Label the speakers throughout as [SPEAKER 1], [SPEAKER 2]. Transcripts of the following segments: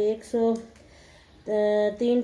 [SPEAKER 1] 103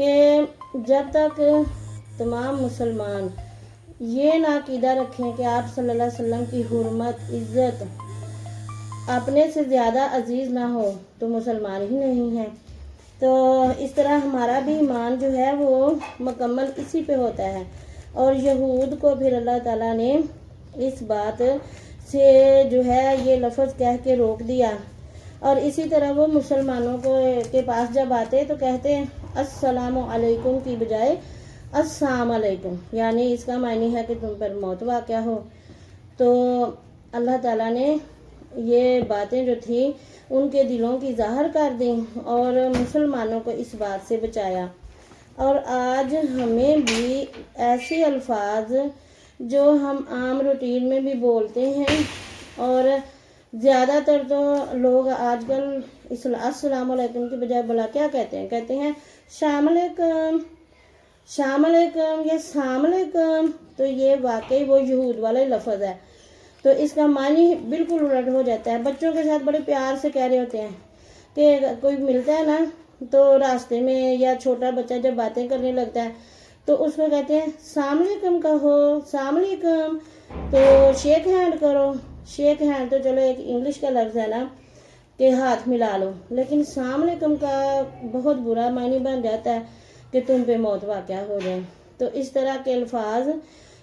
[SPEAKER 1] کہ جب تک تمام مسلمان یہ نہ عقیدہ رکھیں کہ آپ صلی اللہ علیہ وسلم کی حرمت عزت اپنے سے زیادہ عزیز نہ ہو تو مسلمان ہی نہیں ہیں۔ تو اس طرح ہمارا بھی ایمان جو ہے وہ مکمل اسی پہ ہوتا ہے، اور یہود کو پھر اللہ تعالیٰ نے اس بات سے جو ہے یہ لفظ کہہ کے روک دیا، اور اسی طرح وہ مسلمانوں کے پاس جب آتے تو کہتے ہیں السلام علیکم کی بجائے السلام علیکم، یعنی اس کا معنی ہے کہ تم پر موت واقع ہو۔ تو اللہ تعالیٰ نے یہ باتیں جو تھیں ان کے دلوں کی ظاہر کر دیں اور مسلمانوں کو اس بات سے بچایا۔ اور آج ہمیں بھی ایسے الفاظ جو ہم عام روٹین میں بھی بولتے ہیں، اور زیادہ تر تو لوگ آج کل السلام علیکم کی بجائے بلا کیا کہتے ہیں شام علیکم، شام علیکم یا السلام علیکم۔ تو یہ واقعی وہ یہود والا لفظ ہے، تو اس کا معنی بالکل الٹ ہو جاتا ہے۔ بچوں کے ساتھ بڑے پیار سے کہہ رہے ہوتے ہیں کہ کوئی ملتا ہے نا تو راستے میں، یا چھوٹا بچہ جب باتیں کرنے لگتا ہے تو اس کو کہتے ہیں السلام علیکم کہو، السلام علیکم، تو شیک ہینڈ کرو۔ شیک ہینڈ تو چلو ایک انگلش کا لفظ ہے نا کہ ہاتھ ملا لو، لیکن السلام علیکم کا بہت برا معنی بن جاتا ہے کہ تم پہ موت واقع ہو جائے۔ تو اس طرح کے الفاظ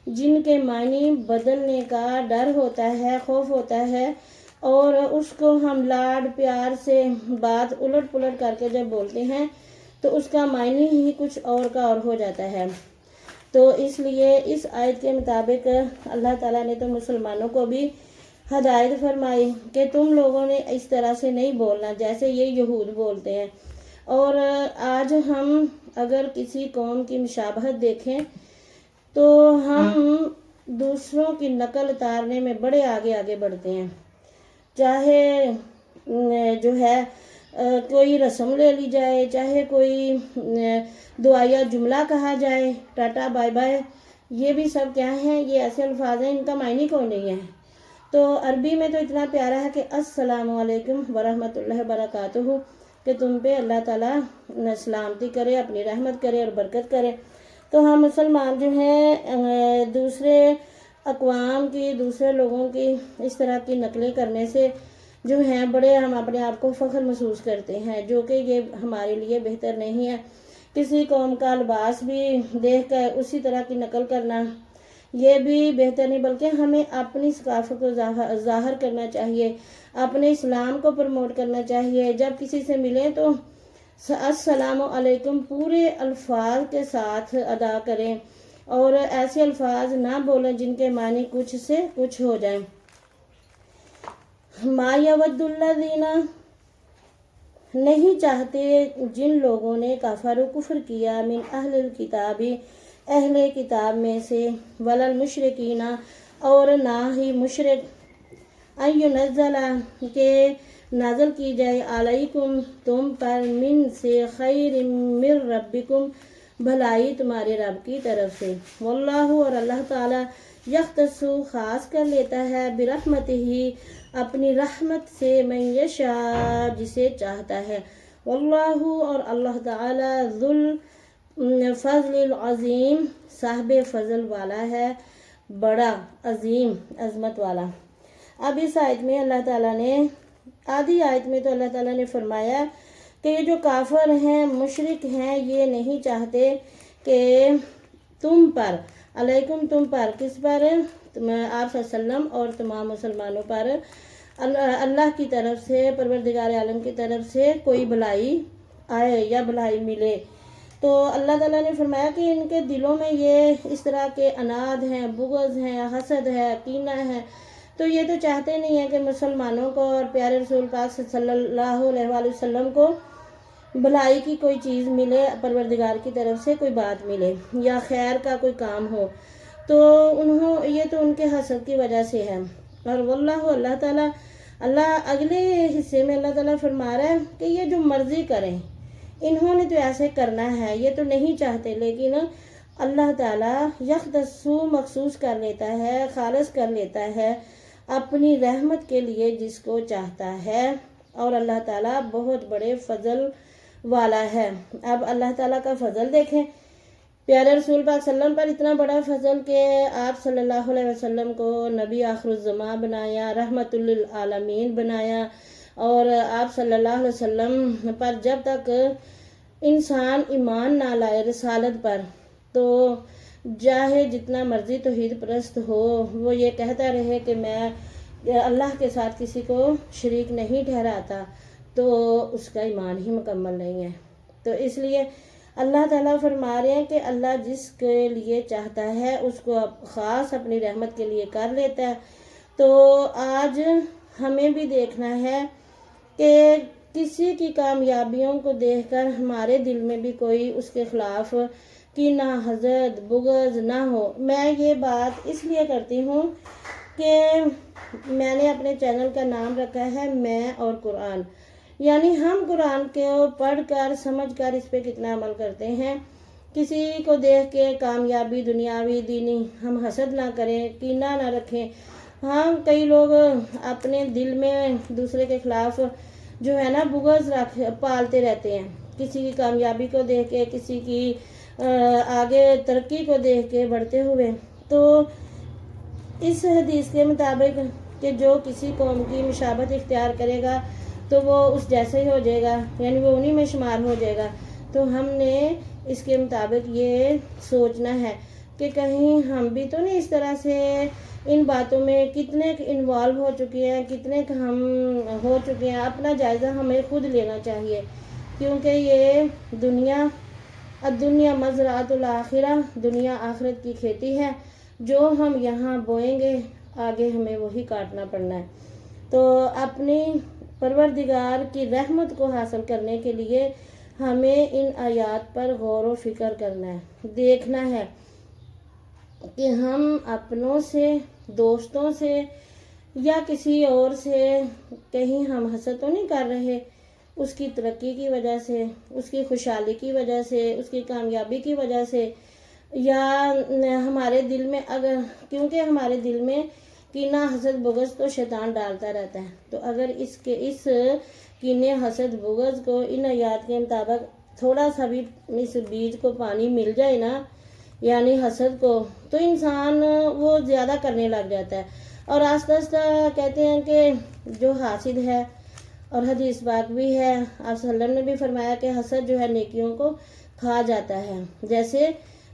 [SPEAKER 1] جن کے معنی بدلنے کا ڈر ہوتا ہے، خوف ہوتا ہے، اور اس کو ہم لاڈ پیار سے بات الٹ پلٹ کر کے جب بولتے ہیں تو اس کا معنی ہی کچھ اور کا اور ہو جاتا ہے۔ تو اس لیے اس آیت کے مطابق اللہ تعالیٰ نے تو مسلمانوں کو بھی ہدایت فرمائی کہ تم لوگوں نے اس طرح سے نہیں بولنا جیسے یہ یہود بولتے ہیں۔ اور آج ہم اگر کسی قوم کی مشابہت دیکھیں تو ہم دوسروں کی نقل اتارنے میں بڑے آگے بڑھتے ہیں، چاہے جو ہے کوئی رسم لے لی جائے، چاہے کوئی دعائیہ جملہ کہا جائے، ٹاٹا بائے بائے، یہ بھی سب کیا ہیں، یہ ایسے الفاظ ہیں ان کا معنی کوئی نہیں ہے۔ تو عربی میں تو اتنا پیارا ہے کہ السلام علیکم ورحمۃ اللہ وبرکاتہ، کہ تم پہ اللہ تعالیٰ سلامتی کرے، اپنی رحمت کرے اور برکت کرے۔ تو ہم مسلمان جو ہیں دوسرے اقوام کی، دوسرے لوگوں کی اس طرح کی نقلیں کرنے سے جو ہیں بڑے ہم اپنے آپ کو فخر محسوس کرتے ہیں، جو کہ یہ ہمارے لیے بہتر نہیں ہے۔ کسی قوم کا لباس بھی دیکھ کر اسی طرح کی نقل کرنا یہ بھی بہتر نہیں، بلکہ ہمیں اپنی ثقافت کو ظاہر کرنا چاہیے، اپنے اسلام کو پروموٹ کرنا چاہیے۔ جب کسی سے ملیں تو السلام علیکم پورے الفاظ کے ساتھ ادا کریں، اور ایسے الفاظ نہ بولیں جن کے معنی کچھ سے کچھ ہو جائیں۔ ما یود الذین، نہیں چاہتے جن لوگوں نے کفر و کفر کیا، من اہل الکتاب، اہل کتاب میں سے، ولا المشرکین، اور نہ ہی مشرک، ان ینزل، کہ نازل کی جائے، علیکم تم پر، من سے، خیر من ربکم، بھلائی تمہارے رب کی طرف سے، واللہ، اور اللہ تعالیٰ، یختص، خاص کر لیتا ہے، برحمتہ، اپنی رحمت سے، من یشاء، جسے چاہتا ہے، واللہ، اور اللہ تعالیٰ، ذو الفضل العظیم، صاحب فضل والا ہے، بڑا عظیم عظمت والا۔ اب اس آیت میں اللہ تعالیٰ نے، آدھی آیت میں تو اللہ تعالیٰ نے فرمایا کہ یہ جو کافر ہیں، مشرک ہیں، یہ نہیں چاہتے کہ تم پر، علیکم تم پر، کس پر، آپ صلی اللہ علیہ وسلم اور تمام مسلمانوں پر، اللہ کی طرف سے، پروردگار عالم کی طرف سے کوئی بھلائی آئے یا بھلائی ملے۔ تو اللہ تعالیٰ نے فرمایا کہ ان کے دلوں میں یہ اس طرح کے اناد ہیں، بغض ہیں، حسد ہے، کینہ ہے، تو یہ تو چاہتے نہیں ہیں کہ مسلمانوں کو اور پیارے رسول پاک صلی اللہ علیہ وآلہ وسلم کو بھلائی کی کوئی چیز ملے، پروردگار کی طرف سے کوئی بات ملے یا خیر کا کوئی کام ہو، تو یہ تو ان کے حسد کی وجہ سے ہے۔ اور واللہ، اللہ تعالیٰ، اللہ اگلے حصے میں اللہ تعالیٰ فرما رہا ہے کہ یہ جو مرضی کریں، انہوں نے تو ایسے کرنا ہے، یہ تو نہیں چاہتے، لیکن اللہ تعالیٰ یختص، مخصوص کر لیتا ہے، خالص کر لیتا ہے اپنی رحمت کے لیے جس کو چاہتا ہے، اور اللہ تعالیٰ بہت بڑے فضل والا ہے۔ اب اللہ تعالیٰ کا فضل دیکھیں، پیارے رسول پاک صلی اللہ علیہ وسلم پر اتنا بڑا فضل کہ آپ صلی اللہ علیہ وسلم کو نبی آخر الزماں بنایا، رحمت للعالمین بنایا، اور آپ صلی اللہ علیہ وسلم پر جب تک انسان ایمان نہ لائے رسالت پر، تو چاہے جتنا مرضی توحید پرست ہو، وہ یہ کہتا رہے کہ میں اللہ کے ساتھ کسی کو شریک نہیں ٹھہراتا، تو اس کا ایمان ہی مکمل نہیں ہے۔ تو اس لیے اللہ تعالیٰ فرما رہے ہیں کہ اللہ جس کے لیے چاہتا ہے اس کو خاص اپنی رحمت کے لیے کر لیتا ہے۔ تو آج ہمیں بھی دیکھنا ہے کہ کسی کی کامیابیوں کو دیکھ کر ہمارے دل میں بھی کوئی اس کے خلاف کینہ، حسد، بغض نہ ہو۔ میں یہ بات اس لیے کرتی ہوں کہ میں نے اپنے چینل کا نام رکھا ہے میں اور قرآن، یعنی ہم قرآن کو پڑھ کر سمجھ کر اس پہ کتنا عمل کرتے ہیں۔ کسی کو دیکھ کے کامیابی دنیاوی دینی ہم حسد نہ کریں، کینہ نہ رکھیں۔ ہاں، کئی لوگ اپنے دل میں دوسرے کے خلاف جو ہے نا بغض پالتے رہتے ہیں، کسی کی کامیابی کو دیکھ کے، کسی کی آگے ترقی کو دیکھ کے بڑھتے ہوئے۔ تو اس حدیث کے مطابق کہ جو کسی قوم کی مشابہت اختیار کرے گا تو وہ اس جیسا ہی ہو جائے گا، یعنی وہ انہی میں شمار ہو جائے گا۔ تو ہم نے اس کے مطابق یہ سوچنا ہے کہ کہیں ہم بھی تو نہیں اس طرح سے ان باتوں میں کتنے انوالو ہو چکے ہیں، کتنے ہم ہو چکے ہیں۔ اپنا جائزہ ہمیں خود لینا چاہیے، کیونکہ یہ دنیا الدنیا مزرعۃ الآخرہ، دنیا آخرت کی کھیتی ہے، جو ہم یہاں بوئیں گے آگے ہمیں وہی کاٹنا پڑنا ہے۔ تو اپنی پروردگار کی رحمت کو حاصل کرنے کے لیے ہمیں ان آیات پر غور و فکر کرنا ہے، دیکھنا ہے کہ ہم اپنوں سے، دوستوں سے یا کسی اور سے کہیں ہم حسد تو نہیں کر رہے اس کی ترقی کی وجہ سے، اس کی خوشحالی کی وجہ سے، اس کی کامیابی کی وجہ سے، یا ہمارے دل میں کیونکہ ہمارے دل میں کینہ، حسد، بغض تو شیطان ڈالتا رہتا ہے۔ تو اگر اس کینے، حسد، بغض کو ان آیات کے مطابق تھوڑا سا بھی اس بیج کو پانی مل جائے نا، یعنی حسد کو، تو انسان وہ زیادہ کرنے لگ جاتا ہے، اور آہستہ آہستہ کہتے ہیں کہ جو حاسد ہے، اور حدیث پاک بھی ہے، آپ صلی اللہ علیہ وسلم نے بھی فرمایا کہ حسد جو ہے نیکیوں کو کھا جاتا ہے، جیسے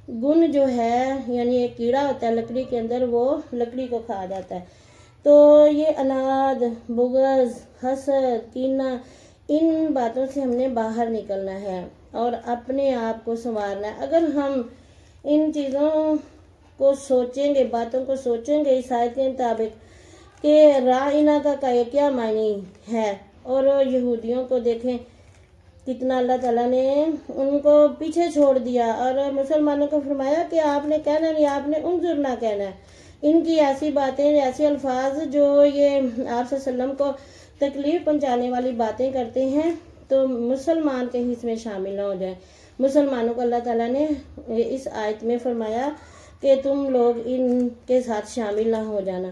[SPEAKER 1] گن جو ہے یعنی ایک کیڑا ہوتا ہے لکڑی کے اندر، وہ لکڑی کو کھا جاتا ہے۔ تو یہ اناد، بغض، حسد، کینہ، ان باتوں سے ہم نے باہر نکلنا ہے اور اپنے آپ کو سنوارنا ہے۔ اگر ہم ان چیزوں کو سوچیں گے، باتوں کو سوچیں گے اس آیت کے مطابق کہ رائنا کا کیا معنی ہے، اور یہودیوں کو دیکھیں کتنا اللہ تعالیٰ نے ان کو پیچھے چھوڑ دیا، اور مسلمانوں کو فرمایا کہ آپ نے کہنا نہیں، آپ نے انظر نہ کہنا ہے۔ ان کی ایسی باتیں، ایسے الفاظ جو یہ آپ صلی اللہ علیہ وسلم کو تکلیف پہنچانے والی باتیں کرتے ہیں، تو مسلمان کہیں اس میں شامل نہ ہو جائیں۔ مسلمانوں کو اللہ تعالیٰ نے اس آیت میں فرمایا کہ تم لوگ ان کے ساتھ شامل نہ ہو جانا۔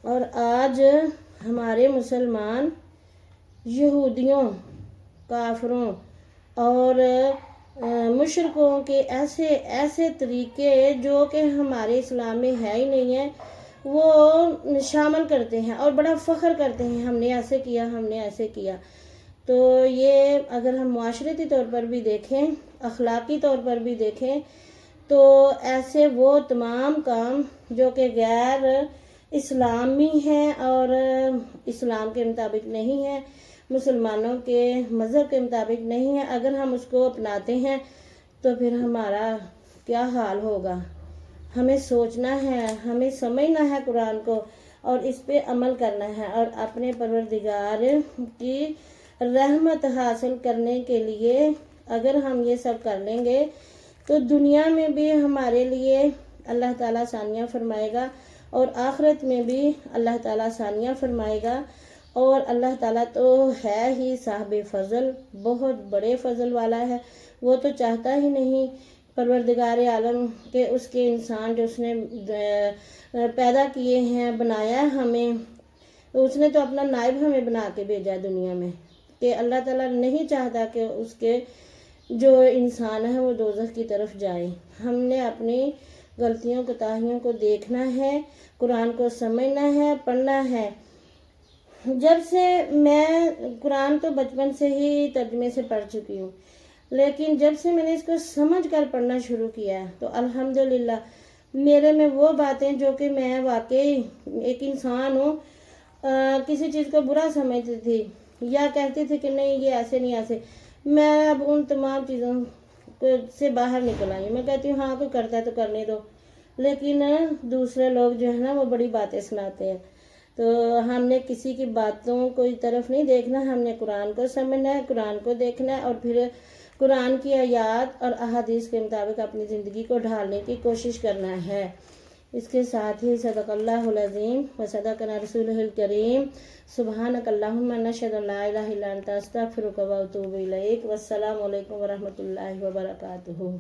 [SPEAKER 1] اور آج ہمارے مسلمان یہودیوں، کافروں اور مشرکوں کے ایسے طریقے جو کہ ہمارے اسلام میں ہے ہی نہیں ہے، وہ شامل کرتے ہیں اور بڑا فخر کرتے ہیں، ہم نے ایسے کیا، ہم نے ایسے کیا۔ تو یہ اگر ہم معاشرتی طور پر بھی دیکھیں، اخلاقی طور پر بھی دیکھیں، تو ایسے وہ تمام کام جو کہ غیر اسلامی ہیں اور اسلام کے مطابق نہیں ہیں، مسلمانوں کے مذہب کے مطابق نہیں ہے، اگر ہم اس کو اپناتے ہیں تو پھر ہمارا کیا حال ہوگا۔ ہمیں سوچنا ہے، ہمیں سمجھنا ہے قرآن کو، اور اس پہ عمل کرنا ہے، اور اپنے پروردگار کی رحمت حاصل کرنے کے لیے اگر ہم یہ سب کر لیں گے تو دنیا میں بھی ہمارے لیے اللہ تعالیٰ آسانیاں فرمائے گا، اور آخرت میں بھی اللہ تعالیٰ آسانیاں فرمائے گا۔ اور اللہ تعالیٰ تو ہے ہی صاحب فضل، بہت بڑے فضل والا ہے، وہ تو چاہتا ہی نہیں پروردگار عالم کہ اس کے انسان جو اس نے پیدا کیے ہیں، بنایا ہے ہمیں، اس نے تو اپنا نائب ہمیں بنا کے بھیجا ہے دنیا میں، کہ اللہ تعالیٰ نہیں چاہتا کہ اس کے جو انسان ہے وہ دوزخ کی طرف جائے۔ ہم نے اپنی غلطیوں کوتاہیوں کو دیکھنا ہے، قرآن کو سمجھنا ہے، پڑھنا ہے۔ جب سے میں قرآن تو بچپن سے ہی ترجمے سے پڑھ چکی ہوں، لیکن جب سے میں نے اس کو سمجھ کر پڑھنا شروع کیا تو الحمدللہ میرے میں وہ باتیں جو کہ میں واقعی ایک انسان ہوں، کسی چیز کو برا سمجھتی تھی یا کہتی تھی کہ نہیں یہ ایسے نہیں ایسے، میں اب ان تمام چیزوں سے باہر نکل آئی ہوں۔ میں کہتی ہوں ہاں کوئی کرتا ہے تو کرنے دو، لیکن دوسرے لوگ جو ہے نا وہ بڑی باتیں سناتے ہیں، تو ہم نے کسی کی باتوں کوئی طرف نہیں دیکھنا، ہم نے قرآن کو سمجھنا ہے، قرآن کو دیکھنا ہے اور پھر قرآن کی آیات اور احادیث کے مطابق اپنی زندگی کو ڈھالنے کی کوشش کرنا ہے۔ اس کے ساتھ ہی صدق اللہ العظیم و صدقنا رسولہ الکریم، سبحانک اللہم نشہد ان لا الہ الا انت استغفرک و اتوب الیک، والسلام علیکم ورحمۃ اللہ وبرکاتہ۔